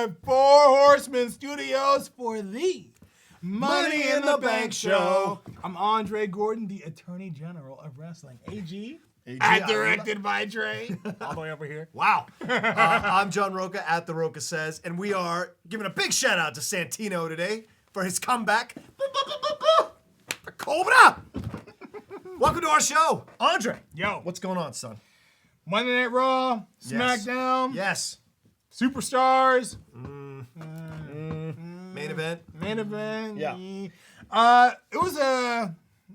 live, Four Horsemen Studios for the Money in the Bank show. I'm Andre Gordon, the Attorney General of Wrestling. AG and directed by Trey. All the way over here. Wow. I'm John Roca at The Roca Says, and we are giving a big shout out to Santino today for his comeback. Cobra! Welcome to our show. Andre. Yo. What's going on, son? Monday Night Raw, SmackDown. Yes. Superstars. Main event. Main event. Yeah. It was a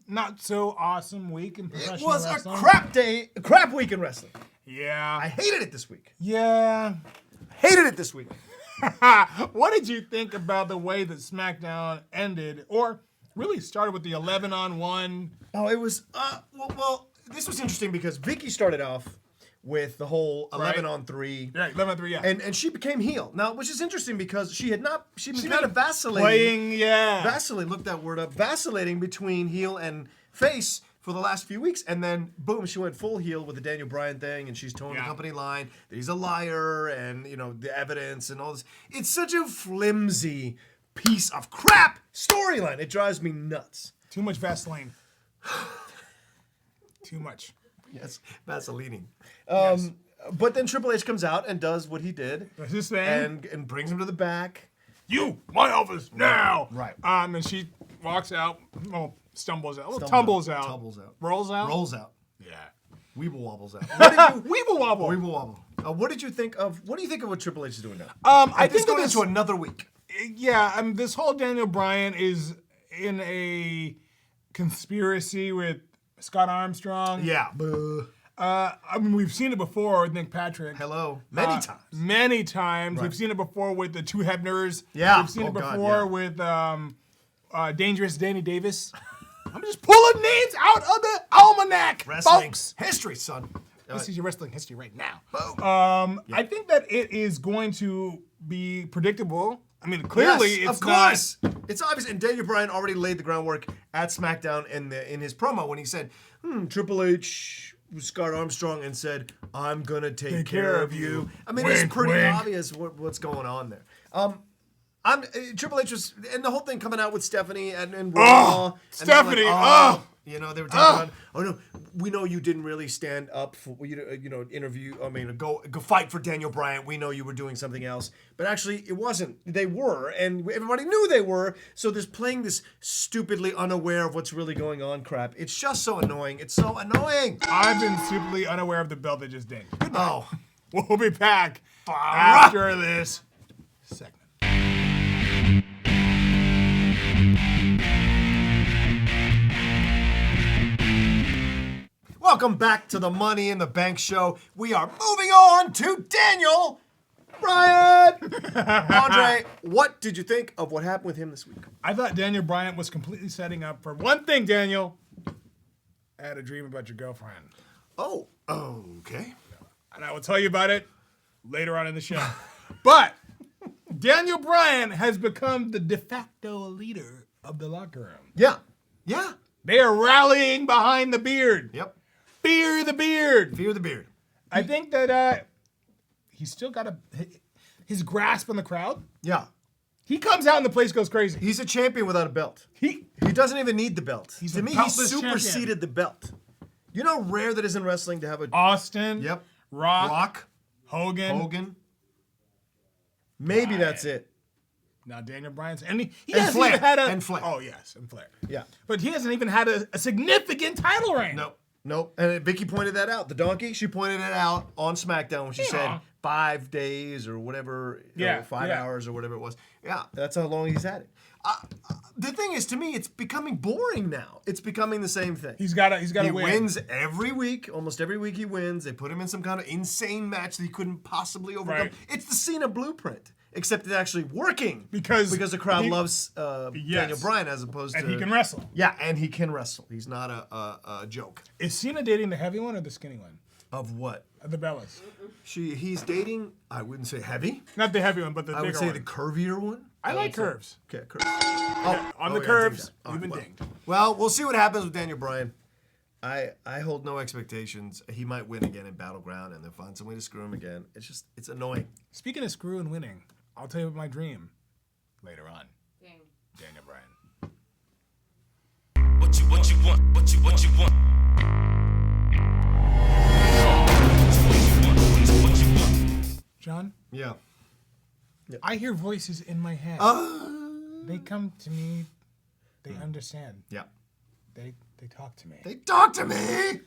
not so awesome week in professional It was wrestling. a crap week in wrestling. Yeah. I hated it this week. Yeah. Hated it this week. What did you think about the way that SmackDown ended, or really started with the 11-on-1? Oh, it was, well, this was interesting because Vicky started off with the whole 11-on-3. Right, 11-on-3, yeah. And she became heel. Now, which is interesting because she'd been kind of vacillating. Playing, yeah. Vacillating, look that word up. Vacillating between heel and face for the last few weeks. And then, boom, she went full heel with the Daniel Bryan thing. And she's towing the company line that he's a liar and, you know, the evidence and all this. It's such a flimsy piece of crap storyline. It drives me nuts. Too much Vaseline. Too much. Yes, Vaselining. Yes. But then Triple H comes out and does what he did. That's his thing. And brings him to the back. You, my office, now. Right. And she walks out, stumbles out, tumbles out. Tumbles out. Rolls out. Rolls out. Yeah. Weeble wobbles out. Weeble wobble. Weeble wobble. What do you think of what Triple H is doing now? I think going into another week. Yeah, this whole Daniel Bryan is in a conspiracy with Scott Armstrong. Yeah. We've seen it before with Nick Patrick. Hello. Many times. Many times. Right. We've seen it before with the two Hebners. Yeah. We've seen it before with Dangerous Danny Davis. I'm just pulling names out of the almanac, Wrestling folks. history, son. This is your wrestling history right now. Boom. I think that it is going to be predictable. I mean, clearly yes, it's of course. It's obvious, and Daniel Bryan already laid the groundwork at SmackDown in his promo when he said, Triple H was Scott Armstrong and said, I'm going to take care of you. I mean, Wink, it's pretty wink. obvious what's going on there. Triple H was, and the whole thing coming out with Stephanie and Raw. Stephanie, You know, they were talking about, oh no, we know you didn't really stand up for, go fight for Daniel Bryan. We know you were doing something else. But actually, it wasn't. They were, and everybody knew they were. So there's playing this stupidly unaware of what's really going on crap. It's just so annoying. It's so annoying. I've been stupidly unaware of the belt that just did. Oh. We'll be back after this segment. Welcome back to the Money in the Bank show. We are moving on to Daniel Bryan. Andre, what did you think of what happened with him this week? I thought Daniel Bryan was completely setting up for one thing, Daniel. I had a dream about your girlfriend. Oh, okay. And I will tell you about it later on in the show. But Daniel Bryan has become the de facto leader of the locker room. Yeah. They are rallying behind the beard. Yep. Fear the beard. Fear the beard. I think that he's still got his grasp on the crowd. Yeah. He comes out and the place goes crazy. He's a champion without a belt. He doesn't even need the belt. He's to a me, he beltless superseded champion. the belt. You know how rare that is in wrestling to have a Austin. Yep. Rock. Hogan. Maybe that's it. Now Daniel Bryan's and he And hasn't Flair. even had a And Flair. Oh yes, and Flair. Yeah. But he hasn't even had a significant title reign. Nope. And Vicky pointed that out. The donkey, she pointed it out on SmackDown when she said 5 days or whatever, 5 hours or whatever it was. Yeah, that's how long he's had it. The thing is, to me, it's becoming boring now. It's becoming the same thing. He's got to win. He wins every week. Almost every week he wins. They put him in some kind of insane match that he couldn't possibly overcome. Right. It's the Cena blueprint, except it's actually working because the crowd loves Daniel Bryan as opposed to... And he can wrestle. Yeah, and he can wrestle. He's not a joke. Is Cena dating the heavy one or the skinny one? Of what? Of the Bellas. He's dating, I wouldn't say heavy. Not the heavy one, but the bigger one. I would say the curvier one. I like curves. Okay, curves. On the curves, you've been dinged. Well, we'll see what happens with Daniel Bryan. I hold no expectations. He might win again in Battleground and they'll find some way to screw him again. It's annoying. Speaking of screw and winning, I'll tell you about my dream later on. Dang. Daniel Bryan. What you want? What you want? John? Yeah. I hear voices in my head. They come to me. They understand. Yeah. They talk to me. They talk to me.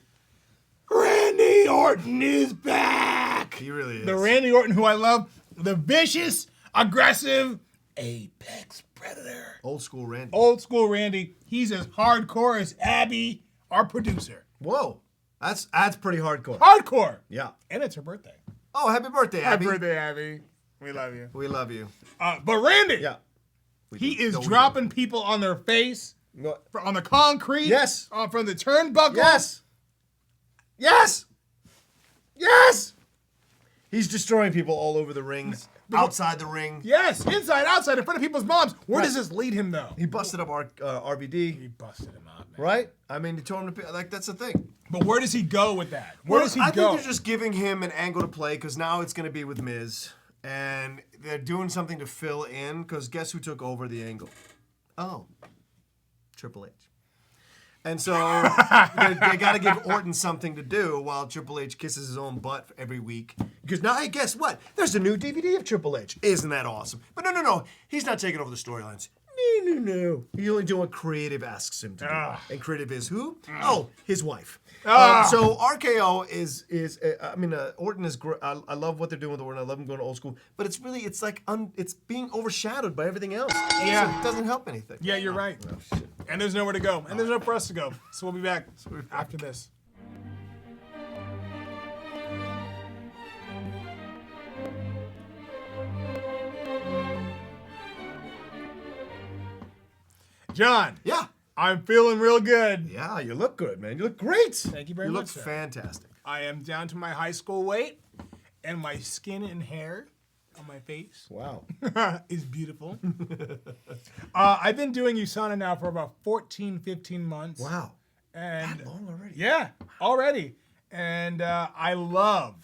Randy Orton is back. He really is. The Randy Orton who I love. The vicious, aggressive, apex predator. Old school Randy. Old school Randy. He's as hardcore as Abby, our producer. Whoa. That's pretty hardcore. Hardcore. Yeah. And it's her birthday. Oh, happy birthday, Abby. Happy birthday, Abby. We love you. We love you. But Randy. Yeah. He is dropping people on their face, No. on the concrete. Yes. From the turnbuckle. Yes. Yes. Yes. He's destroying people all over the rings, outside the ring. Yes. Inside, outside, in front of people's moms. Where Right. does this lead him, though? He busted up our RVD, He busted him up, man. right? I mean, he told him to, like, that's the thing. But where does he go with that? Where does he go? I think they're just giving him an angle to play because now it's going to be with Miz. And they're doing something to fill in because guess who took over the angle? Oh, Triple H. And so they got to give Orton something to do while Triple H kisses his own butt every week. Because now, hey, guess what? There's a new DVD of Triple H. Isn't that awesome? But no. He's not taking over the storylines. No. He's only doing what creative asks him to do. And creative is who? Oh, his wife. So RKO is Orton is great. I love what they're doing with Orton. I love him going to old school. But it's really, it's like, it's being overshadowed by everything else. Yeah. So it doesn't help anything. Yeah, you're right. Oh, shit. And there's nowhere to go. And there's nowhere for us to go. So we'll be back after this. John. Yeah. I'm feeling real good. Yeah, you look good, man. You look great. Thank you very You much, look sir. fantastic. I am down to my high school weight, and my skin and hair on my face Wow. is beautiful. I've been doing USANA now for about 14, 15 months. Wow. And That long already? yeah, already. And I love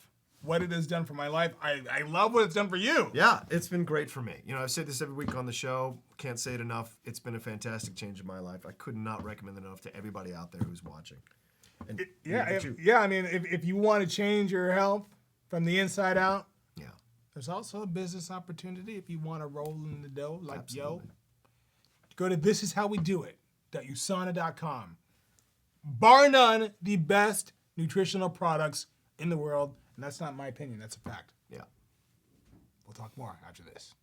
what it has done for my life. I love what it's done for you. Yeah, it's been great for me. You know, I've said this every week on the show. Can't say it enough. It's been a fantastic change in my life. I could not recommend it enough to everybody out there who's watching. And Yeah. I mean, if you want to change your health from the inside out, yeah. there's also a business opportunity if you want to roll in the dough like Absolutely. Go to thisishowwedo.usana.com. Bar none, the best nutritional products in the world. And that's not my opinion, that's a fact. Yeah. We'll talk more after this.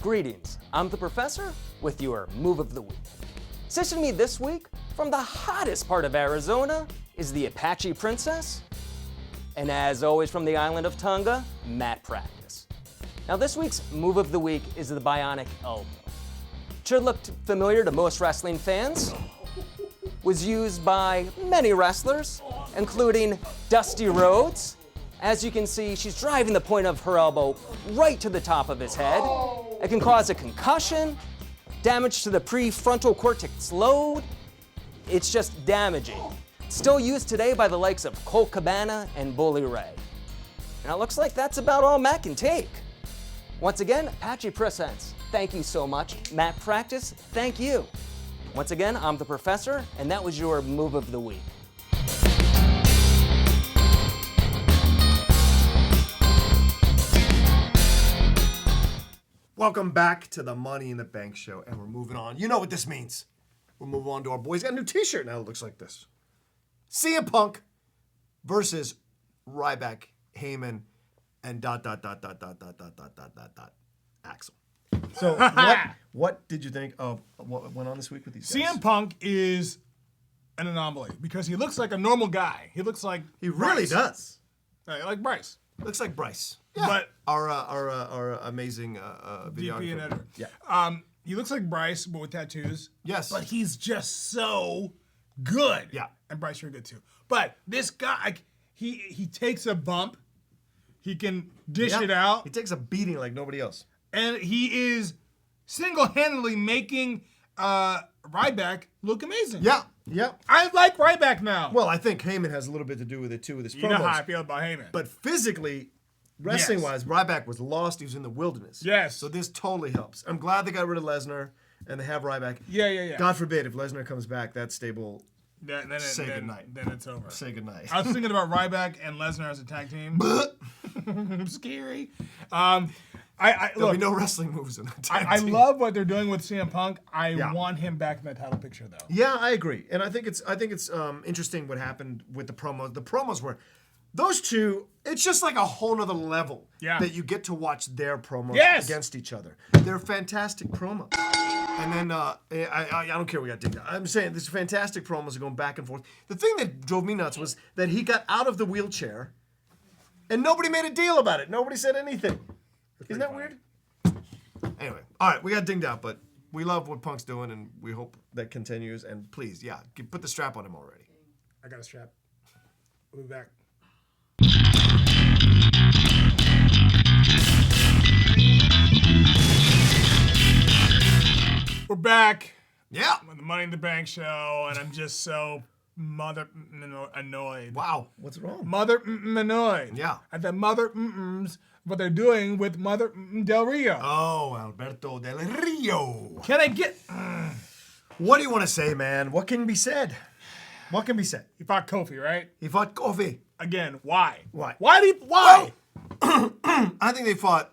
Greetings, I'm the Professor with your Move of the Week. Assisting me this week from the hottest part of Arizona is the Apache Princess, and as always from the island of Tonga, Matt Practice. Now this week's Move of the Week is the Bionic Elbow. Should look familiar to most wrestling fans. Was used by many wrestlers, including Dusty Rhodes. As you can see, she's driving the point of her elbow right to the top of his head. It can cause a concussion, damage to the prefrontal cortex lobe. It's just damaging. Still used today by the likes of Colt Cabana and Bully Ray. And it looks like that's about all Matt can take. Once again, Apache Presents, thank you so much. Matt Practice, thank you. Once again, I'm the Professor, and that was your Move of the Week. Welcome back to the Money in the Bank show, and we're moving on. You know what this means. We're moving on to our boys. Got a new t-shirt now that looks like this. CM Punk versus Ryback, Heyman, and ... Axel. So what did you think of what went on this week with these guys? CM Punk is an anomaly because he looks like a normal guy. He looks like He really Bryce. does. Like Bryce. Looks like Bryce. But Our amazing DP and videographer. editor. Yeah. He looks like Bryce, but with tattoos. Yes. But he's just so good. Yeah. And Bryce, you're good too. But this guy, he takes a bump. He can dish Yeah. it out. He takes a beating like nobody else. And he is single-handedly making Ryback look amazing. Yeah. I like Ryback now. Well, I think Heyman has a little bit to do with it too with his promos. You know how I feel about Heyman. But physically, wrestling-wise, Ryback was lost. He was in the wilderness. Yes. So this totally helps. I'm glad they got rid of Lesnar and they have Ryback. Yeah. God forbid if Lesnar comes back, that stable. Then goodnight. Then it's over. Say goodnight. I was thinking about Ryback and Lesnar as a tag team. Scary. There'll Look, be no wrestling moves in that tag I team. love what they're doing with CM Punk. I want him back in that title picture, though. Yeah, I agree, and I think it's interesting what happened with the promos. The promos were those two. It's just like a whole nother level that you get to watch their promos against each other. They're fantastic promos. And then I don't care we got dinged out. I'm saying these fantastic promos are going back and forth. The thing that drove me nuts was that he got out of the wheelchair, and nobody made a deal about it. Nobody said anything. Isn't that weird? Anyway, all right, we got dinged out, but we love what Punk's doing, and we hope that continues. And please, put the strap on him already. I got a strap. We'll be back. We're back. Yeah. On the Money in the Bank show, and I'm just so annoyed. Wow. What's wrong? Annoyed. Yeah. At the what they're doing with Mother Del Rio. Oh, Alberto Del Rio. Can I get... What do you want to say, man? What can be said? What can be said? He fought Kofi, right? He fought Kofi. Again, why? Why? Why? Well, I think he fought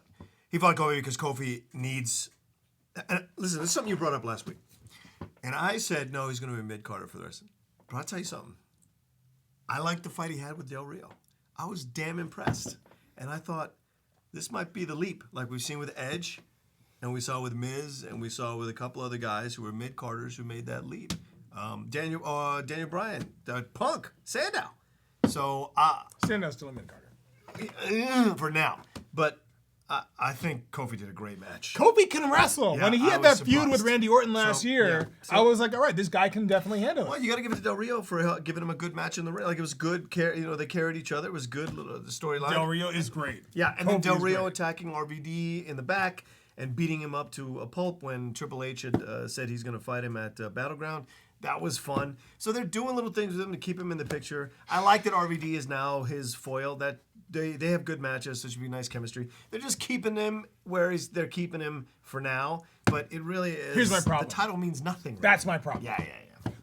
Kofi because Kofi needs... And listen, this is something you brought up last week. And I said, no, he's going to be mid-carder for the rest of it. But I'll tell you something. I liked the fight he had with Del Rio. I was damn impressed. And I thought, this might be the leap, like we've seen with Edge, and we saw with Miz, and we saw with a couple other guys who were mid-carders who made that leap. Daniel Bryan, Punk, Sandow. So Sandow's still a mid-carder. For now. But I think Kofi did a great match. Kofi can wrestle. Yeah, when he I had was that feud with surprised. Randy Orton last year, So- I was like, all right, this guy can definitely handle it. Well, you got to give it to Del Rio for giving him a good match in the ring. Like, it was good. They carried each other. It was good. The storyline. Del Rio is great. Yeah, and then Kofi Del is Rio great. attacking RVD in the back and beating him up to a pulp when Triple H had said he's going to fight him at Battleground. That was fun. So they're doing little things with him to keep him in the picture. I like that RVD is now his foil. That they have good matches, so it should be nice chemistry. They're just keeping him where they're keeping him for now. But it really is. Here's my problem. The title means nothing. Right? That's my problem. Yeah.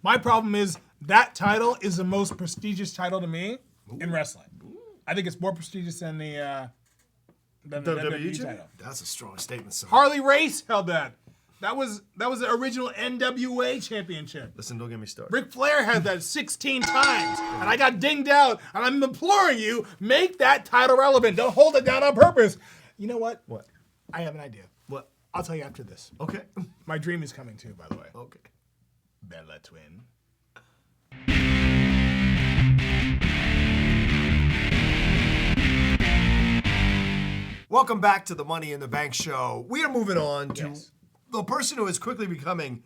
My problem is that title is the most prestigious title to me in wrestling. I think it's more prestigious than the WWE title. That's a strong statement, son. Harley Race held that. That was the original NWA championship. Listen, don't get me started. Ric Flair had that 16 times, and I got dinged out, and I'm imploring you, make that title relevant. Don't hold it down on purpose. You know what? What? I have an idea. What? I'll tell you after this. Okay. My dream is coming too, by the way. Okay. Bella Twin. Welcome back to the Money in the Bank show. We are moving on to the person who is quickly becoming,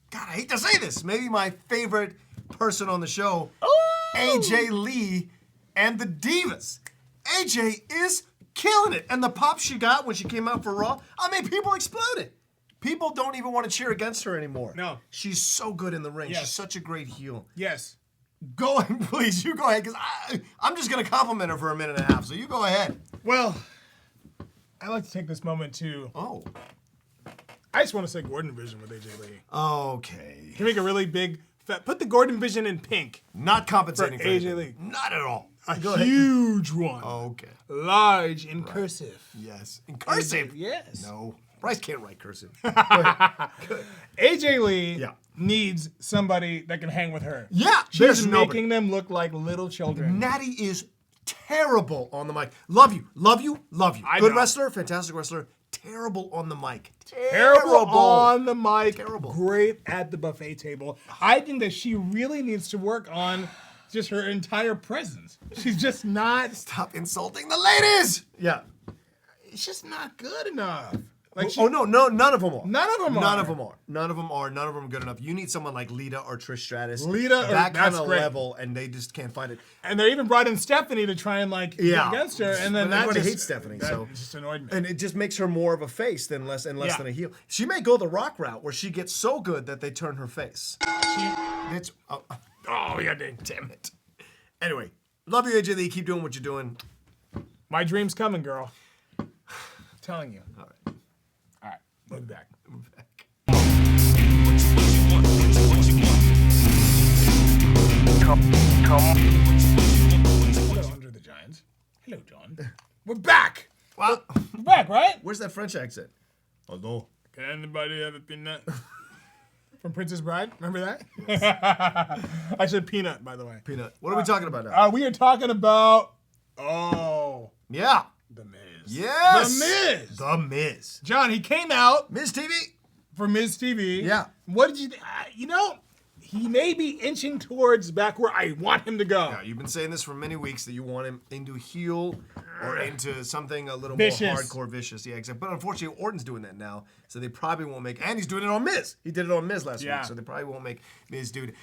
God, I hate to say this, maybe my favorite person on the show, AJ Lee and the Divas. AJ is killing it. And the pop she got when she came out for Raw, I mean, people exploded. People don't even want to cheer against her anymore. No. She's so good in the ring. Yes. She's such a great heel. Yes. Go ahead, please. You go ahead, because I'm just going to compliment her for a minute and a half. So you go ahead. Well, I'd like to take this moment to... I just want to say Gordon Vision with AJ Lee. Okay. Can make a really big... Put the Gordon Vision in pink. Not compensating for AJ anything. Lee. Not at all. A Go ahead. huge one. Okay. Large in cursive. Yes. In cursive? Yes. No. Bryce can't write cursive. AJ Lee Yeah. needs somebody that can hang with her. Yeah. She's There's making them look like little children. Natty is terrible on the mic. Love you. Love you. Love you. I Good know. wrestler. Fantastic wrestler. Terrible on the mic. Terrible on the mic. Terrible. Great at the buffet table. I think that she really needs to work on just her entire presence. She's just not... Stop insulting the ladies. Yeah. It's just not good enough. Like Oh no, none of them are. None of them are. None of them are. None of them are. None of them are good enough. You need someone like Lita or Trish Stratus. That kind of level, and they just can't find it. And they even brought in Stephanie to try and get against her, and then everybody just hates Stephanie, so just annoyed me. And it just makes her more of a face than less than a heel. She may go the Rock route where she gets so good that they turn her face. Damn it. Anyway, love you, AJ Lee. Keep doing what you're doing. My dream's coming, girl. I'm telling you. All right. We'll be back. Hello, Andre the Giants. Hello, John. We're back. Wow. We're back, right? Where's that French accent? Hello. Can anybody have a peanut? From Princess Bride? Remember that? I said peanut, by the way. Peanut. What are we talking about now? We are talking about Yeah. The Miz. Yes. The Miz. The Miz. John, he came out Miz TV. for Miz TV. Yeah. What did you? He may be inching towards back where I want him to go. Yeah, you've been saying this for many weeks that you want him into heel or into something a little Vicious. more hardcore vicious. Yeah, exactly. But unfortunately, Orton's doing that now, so they probably won't make. And he's doing it on Miz. He did it on Miz last week, so they probably won't make Miz do it.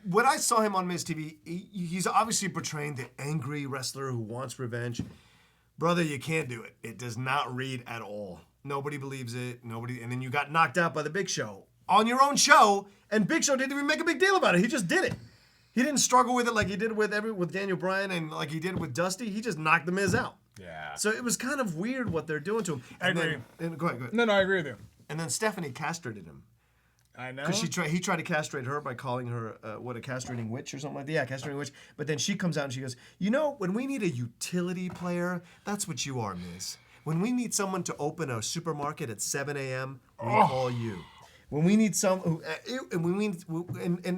When I saw him on Miz TV, he's obviously portraying the angry wrestler who wants revenge. Brother, you can't do it. It does not read at all. Nobody believes it. Nobody. And then you got knocked out by the Big Show on your own show, and Big Show didn't even make a big deal about it. He just did it. He didn't struggle with it like he did with Daniel Bryan and like he did with Dusty. He just knocked the Miz out. Yeah. So it was kind of weird what they're doing to him. I agree. Go ahead. No, I agree with you. And then Stephanie castrated him. I know. Because he tried to castrate her by calling her, a castrating witch or something like that. Yeah, castrating witch. But then she comes out and she goes, when we need a utility player, that's what you are, Miz. When we need someone to open a supermarket at 7 a.m., we call you. When we need and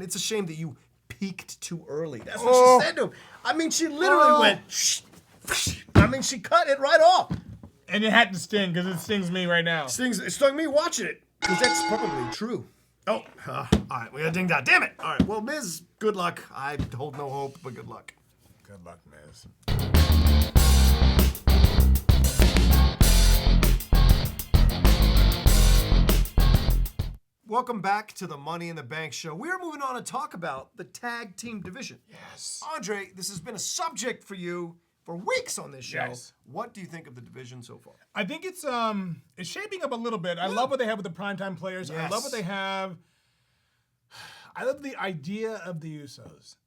it's a shame that you peaked too early. That's what she said to him. I mean, she literally went, she cut it right off. And it had to sting because it stings me right now. It stung me watching it because that's probably true. All right, we got dinged out. Damn it. All right, well, Miz, good luck. I hold no hope, but good luck. Good luck, Miz. Welcome back to the Money in the Bank show. We are moving on to talk about the tag team division. Yes. Andre, this has been a subject for you for weeks on this show. Yes. What do you think of the division so far? I think it's shaping up a little bit. I love what they have with the primetime players. Yes. I love what they have. I love the idea of the Usos.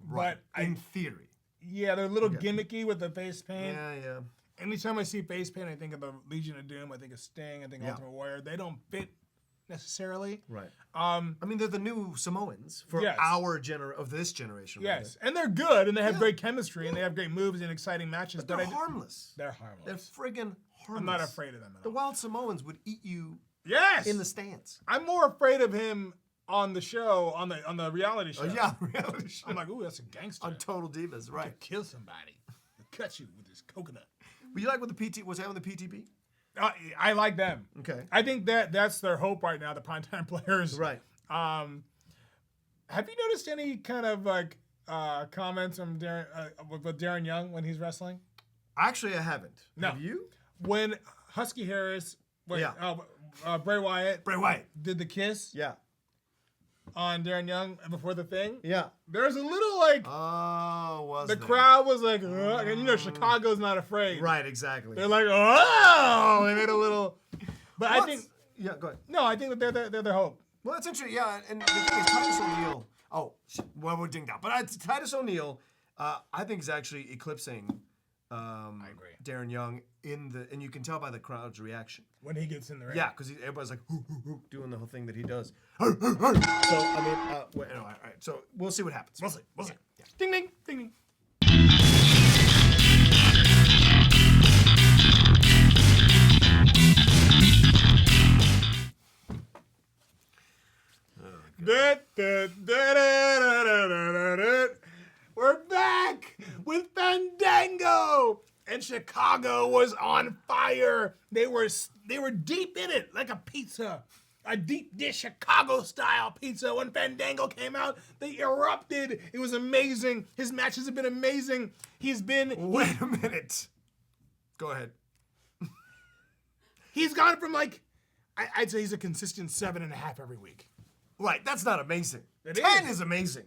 Right. But in theory. Yeah, they're a little gimmicky with the face paint. Yeah. Anytime I see face paint, I think of the Legion of Doom. I think of Sting. I think of Ultimate Warrior. They don't fit necessarily. Right. I mean, they're the new Samoans for of this generation. Yes, and they're good, and they have great chemistry, and they have great moves and exciting matches. But they're harmless. They're harmless. They're friggin' harmless. I'm not afraid of them at The all. Wild Samoans would eat you in the stands. I'm more afraid of him on the show, on the reality show. Reality show. I'm like, ooh, that's a gangster. On Total Divas, right. He'll kill somebody. He'll cut you with his coconut. But you like what what's happening with the PTB? I like them. Okay. I think that's their hope right now, the primetime players. Right. Have you noticed any kind of comments from Darren with Darren Young when he's wrestling? Actually, I haven't. No. Have you? When Husky Harris, Bray Wyatt did the kiss on Darren Young before the thing. Yeah. There's a little the there? crowd was like, and Chicago's not afraid. Right, exactly. They're like, oh, they made a little. But I think. Yeah, go ahead. No, I think that they're their hope. Well, that's interesting. Yeah, and the thing is, Titus O'Neil. We're dinged out. But Titus O'Neil, I think is actually eclipsing. I agree. Darren Young and you can tell by the crowd's reaction when he gets in the ring. Yeah, because everybody's like hoo, hoo, hoo, doing the whole thing that he does. So I mean, all right. So we'll see what happens. We'll see. Yeah. Ding ding ding ding. We're back with Fandango, and Chicago was on fire. They were deep in it, like a pizza, a deep dish Chicago style pizza. When Fandango came out, they erupted. It was amazing. His matches have been amazing. Wait a minute. Go ahead. He's gone from like, I'd say he's a consistent 7.5 every week. Right, that's not amazing. It 10 is. is amazing.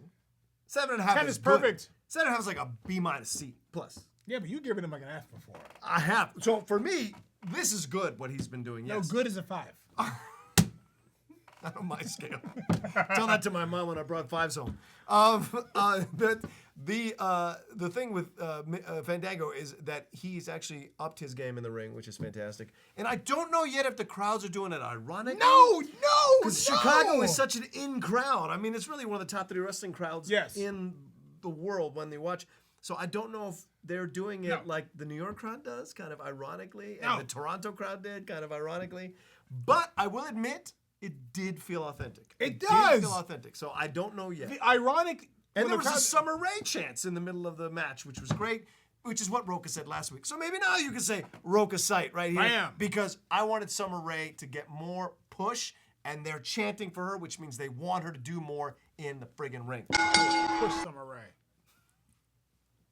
7.5 10 is is perfect. Good. 7.5 is like a B minus C plus. Yeah, but you've given him like an F before. I have. So for me, this is good what he's been doing. No, Yes. good is a 5. Not on my scale. Tell that to my mom when I brought fives home. But the thing with Fandango is that he's actually upped his game in the ring, which is fantastic. And I don't know yet if the crowds are doing it ironically. No. Because Chicago is such an in crowd. I mean, it's really one of the top 3 wrestling crowds in the world when they watch. So I don't know if they're doing it like the New York crowd does, kind of ironically, and the Toronto crowd did, kind of ironically. But I will admit, it did feel authentic. It did does. feel authentic. So I don't know yet. The ironic. And there was a Summer Rae chance in the middle of the match, which was great, which is what Roca said last week. So maybe now you can say Roca sight right here. Bam. Because I wanted Summer Rae to get more push, and they're chanting for her, which means they want her to do more in the friggin' ring. Push Summer Rae.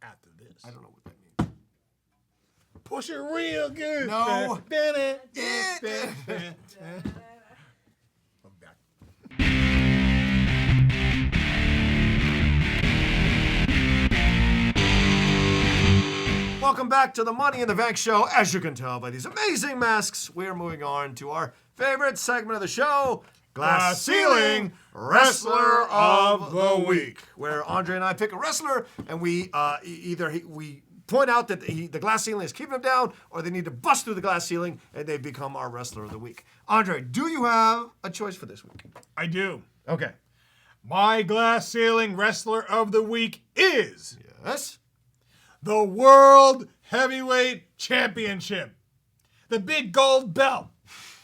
After this. I don't know what that means. Push it real good. No. I'm back. Welcome back to the Money in the Bank show. As you can tell by these amazing masks, we are moving on to our favorite segment of the show, Glass Ceiling Wrestler of the Week, where Andre and I pick a wrestler and we we point out that the glass ceiling is keeping them down, or they need to bust through the glass ceiling and they become our wrestler of the week. Andre, do you have a choice for this week? I do. Okay. My glass ceiling wrestler of the week is Yes. the World Heavyweight Championship. The big gold belt.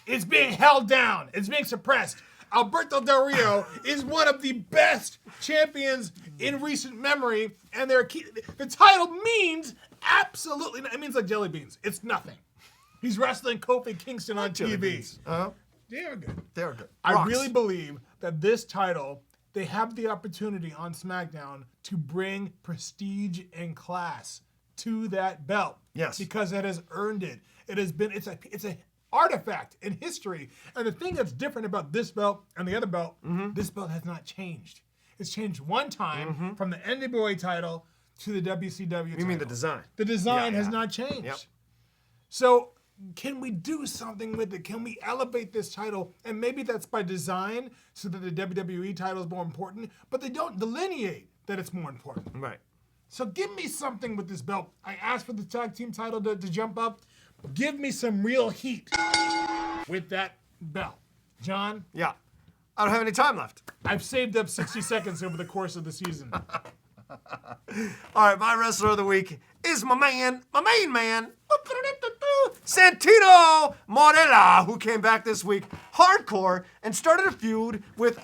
It's being held down. It's being suppressed. Alberto Del Rio is one of the best champions in recent memory, and the title means absolutely nothing. It means like jelly beans. It's nothing. He's wrestling Kofi Kingston on TV. Uh-huh. They're good. They're good. I Rocks. really believe that this title, they have the opportunity on SmackDown to bring prestige and class to that belt. Yes. Because it has earned it. It's a artifact in history. And the thing that's different about this belt and the other belt, this belt has not changed. It's changed one time from the NWA title to the WCW title. You mean the design? The design Yeah, has yeah. not changed. Yep. So can we do something with it? Can we elevate this title? And maybe that's by design so that the WWE title is more important, but they don't delineate that it's more important. Right. So give me something with this belt. I asked for the tag team title to jump up. Give me some real heat with that belt. John, Yeah. I don't have any time left. I've saved up 60 seconds over the course of the season. All right, my wrestler of the week is my main man, Santino Marella, who came back this week hardcore and started a feud with,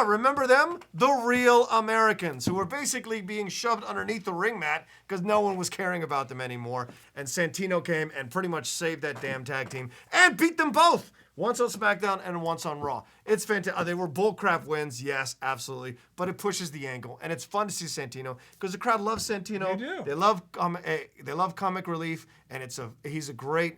remember them? The Real Americans, who were basically being shoved underneath the ring mat because no one was caring about them anymore. And Santino came and pretty much saved that damn tag team and beat them both. Once on SmackDown and once on Raw. It's fantastic. They were bullcrap wins, yes, absolutely. But it pushes the angle, and it's fun to see Santino because the crowd loves Santino. They do. They love comic relief, and he's a great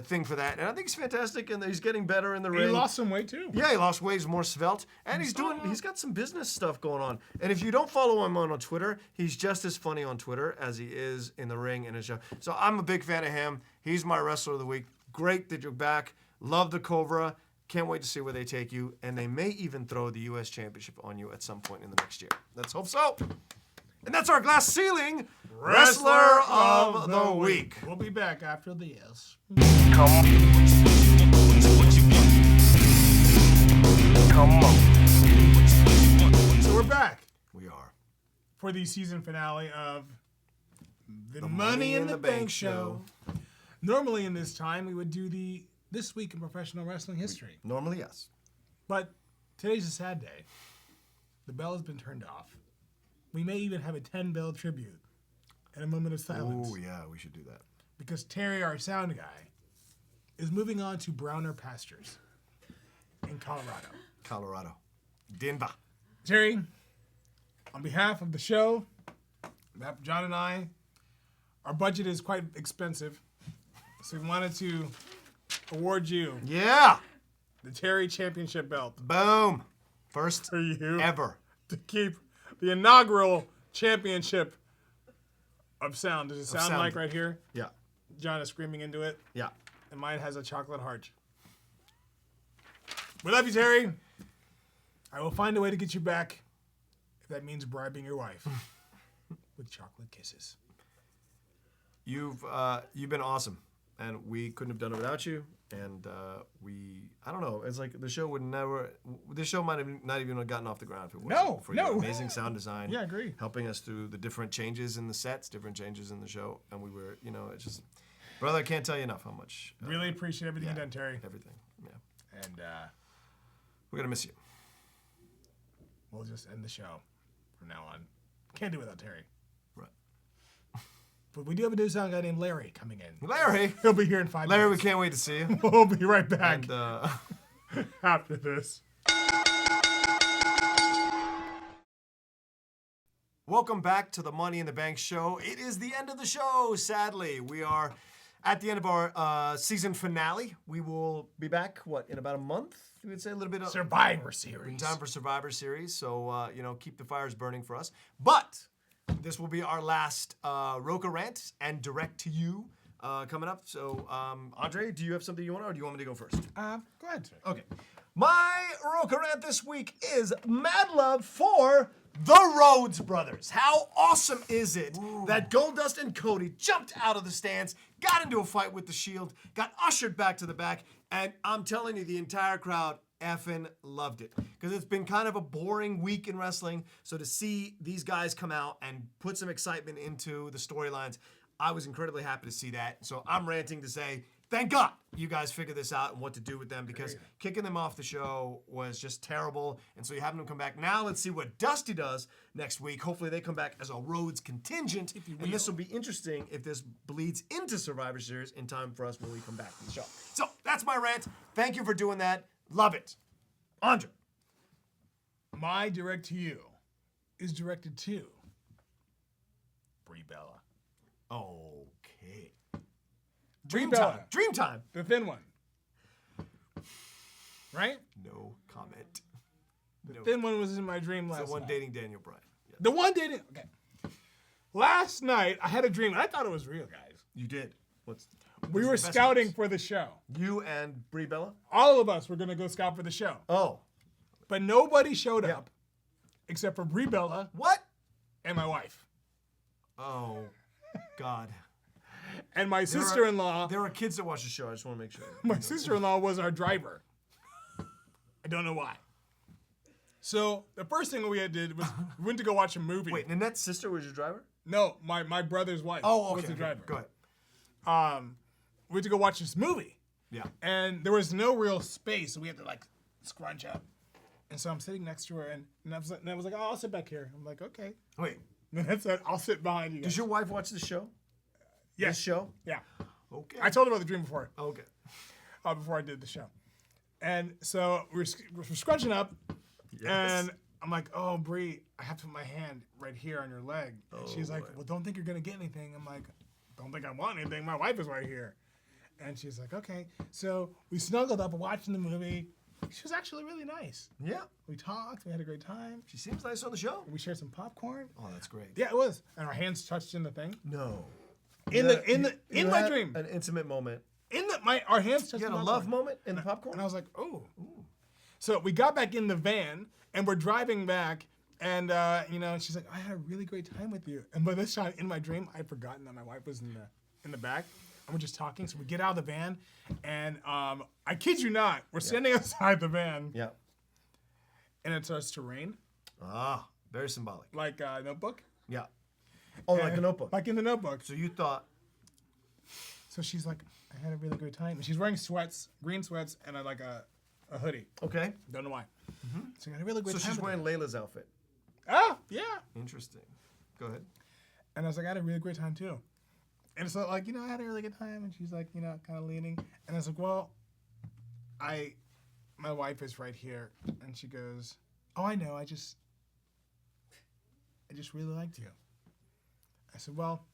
thing for that. And I think he's fantastic, and he's getting better in the ring. He lost some weight too. Yeah, he lost weight. He's more svelte, and he's got some business stuff going on. And if you don't follow him on Twitter, he's just as funny on Twitter as he is in the ring and his show. So I'm a big fan of him. He's my wrestler of the week. Great that you're back. Love the Cobra. Can't wait to see where they take you. And they may even throw the U.S. Championship on you at some point in the next year. Let's hope so. And that's our glass ceiling wrestler of the week. We'll be back after this. So we're back We are. for the season finale of the Money in the Bank show. Normally in this time, we would do the This Week in Professional Wrestling History. Normally, yes. But today's a sad day. The bell has been turned off. We may even have a 10-bell tribute and a moment of silence. Oh, yeah, we should do that. Because Terry, our sound guy, is moving on to browner pastures in Colorado. Colorado. Denver. Terry, on behalf of the show, on behalf of John and I, our budget is quite expensive. So we wanted to award you Yeah. the Terry Championship belt Boom. First for you ever. to keep the inaugural championship of sound. Does it sound sound. like right here? Yeah. John is screaming into it, Yeah. and mine has a chocolate heart. We love you, Terry. I will find a way to get you back if that means bribing your wife with chocolate kisses. You've been awesome, and we couldn't have done it without you. And I don't know. It's like the show would never. This show might have not even gotten off the ground if it wasn't for your amazing sound design. Yeah, I agree. Helping us through the different changes in the sets, different changes in the show, and we were, it's just, brother, I can't tell you enough how much. Really appreciate everything you've done, Terry. Everything. Yeah. And We're gonna miss you. we'll just end the show from now on. Can't do without Terry. Right. But we do have a new sound guy named Larry coming in. Larry. He'll be here in 5 Larry, we minutes. can't wait to see you. We'll be right back And after this. welcome back to the Money in the Bank show. It is the end of the show, sadly. We are at the end of our season finale. We will be back, in about a month? You would say a little bit of Survivor Series. in time for Survivor Series. So, keep the fires burning for us. But this will be our last Roka rant and direct to you coming up. So, Andre, do you have something you want, or do you want me to go first? Go ahead, sir. Okay. My Roka rant this week is mad love for the Rhodes brothers. How awesome is it that Goldust and Cody jumped out of the stands, got into a fight with the Shield, got ushered back to the back, and I'm telling you, the entire crowd effing loved it. Because it's been kind of a boring week in wrestling, so to see these guys come out and put some excitement into the storylines, I was incredibly happy to see that. So I'm ranting to say, thank God you guys figured this out and what to do with them, because kicking them off the show was just terrible. And so you having them come back. Now let's see what Dusty does next week. Hopefully they come back as a Rhodes contingent. And this will be interesting if this bleeds into Survivor Series in time for us when we come back to the show. So that's my rant. Thank you for doing that. Love it. Andre. My direct to you is directed to Brie Bella. Okay. Brie Dream Bella, time. Dream time. the thin one. Right? No comment. The thin one was in my dream last The one night. dating Daniel Bryan. Yeah. The one dating. Okay. Last night I had a dream. I thought it was real, guys. You did. We were scouting for the show. You and Brie Bella? All of us were gonna go scout for the show, Oh. but nobody showed up except for Brie Bella What? and my wife Oh, God. and my sister-in-law. There are kids that watch the show. I just want to make sure. My sister-in-law was our driver. I don't know why. So the first thing we did was we went to go watch a movie. Wait, Nanette's sister was your driver? No, my brother's wife was the driver. Go ahead. We went to go watch this movie, Yeah. and there was no real space, so we had to like scrunch up. And so I'm sitting next to her, and I was like, oh, I'll sit back here. I'm like, okay. Wait, And that's it. I'll sit behind you guys. does your wife watch the show? Yes. This show? Yeah. Okay. I told her about the dream before. Okay. Before I did the show. And so we're scrunching up, and I'm like, oh, Brie, I have to put my hand right here on your leg. And she's like, well, don't think you're going to get anything. I'm like, don't think I want anything. My wife is right here. And she's like, okay. So we snuggled up watching the movie. She was actually really nice. Yeah. We talked. We had a great time. She seems nice on the show. We shared some popcorn. Oh, that's great. Yeah, it was. And our hands touched in the thing. No. In my had dream. An intimate moment. Our hands touched You had in a the love popcorn. moment in the popcorn? And I was like, oh. So we got back in the van, and we're driving back, and she's like, I had a really great time with you. And by this time, in my dream, I'd forgotten that my wife was in the back, and we're just talking. So we get out of the van, and I kid you not, we're standing outside the van, Yeah. and it starts to rain, Ah, very symbolic. like a Notebook. Yeah. Oh, like a notebook. Like in the Notebook. So you thought, So she's like, I had a really great time. And she's wearing sweats, green sweats, and a hoodie. okay. Don't know why. So I had a really great So time. she's with wearing her. Layla's outfit. Ah, yeah. Interesting. Go ahead. And I was like, I had a really great time too. And so I had a really good time. And she's like, kind of leaning. And I was like, well, my wife is right here. And she goes, oh, I know. I just really liked you. I said, well,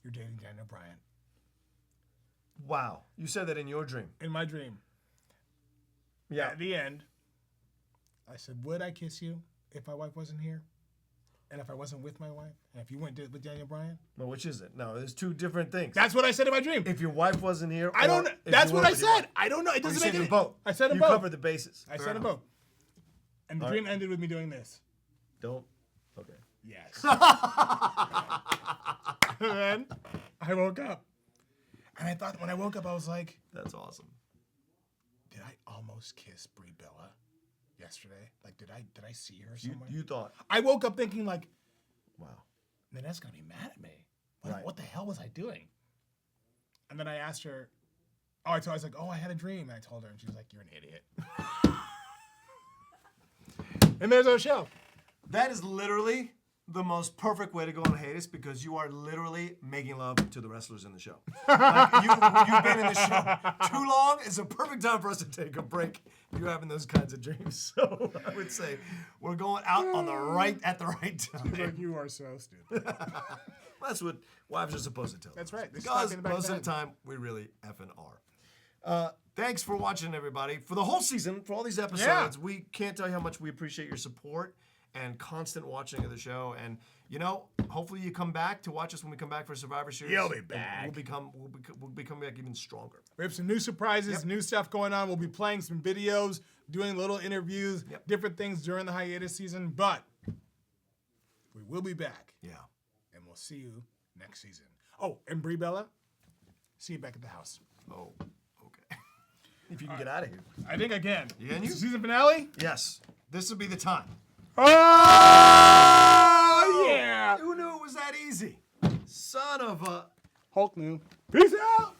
you're dating Daniel Bryan. Wow. You said that in your dream. In my dream. Yeah. At the end, I said, would I kiss you if my wife wasn't here? And if I wasn't with my wife? And if you went with Daniel Bryan? Well, which is it? No, there's two different things. That's what I said in my dream. If your wife wasn't here, I don't know. That's what I said. I don't know. It doesn't make any any both. I said them you both. covered the bases. I said them both. And the dream ended with me doing this. Don't. Okay. Yes. And then I woke up. And I thought, when I woke up, I was like, That's awesome. did I almost kiss Brie Bella yesterday? Like, did I see her somewhere? You thought. I woke up thinking, like, Wow. Nanette's gonna be mad at me. Like, Right. what the hell was I doing? And then I asked her, I was like, I had a dream. And I told her, and she was like, you're an idiot. And there's our show. That is literally the most perfect way to go on hiatus because you are literally making love to the wrestlers in the show. Like you've been in the show too long. It's a perfect time for us to take a break. You're having those kinds of dreams. So I would say we're going out on at the right time. Like, you are so stupid. That's what wives are supposed to tell us. That's right. They Because stuck in the back most of of the time, we really effing are. Thanks for watching, everybody. For the whole season, for all these episodes, we can't tell you how much we appreciate your support and constant watching of the show. And, hopefully you come back to watch us when we come back for Survivor Series. You'll be back. We'll become back even stronger. We have some new surprises, new stuff going on. We'll be playing some videos, doing little interviews, different things during the hiatus season. But we will be back. Yeah. And we'll see you next season. Oh, and Brie Bella, see you back at the house. Oh, okay. If you can get out of here. I think I can. Can you? Season finale? Yes. This will be the time. Oh, yeah. Who knew it was that easy? Son of a... Hulk knew. Peace out.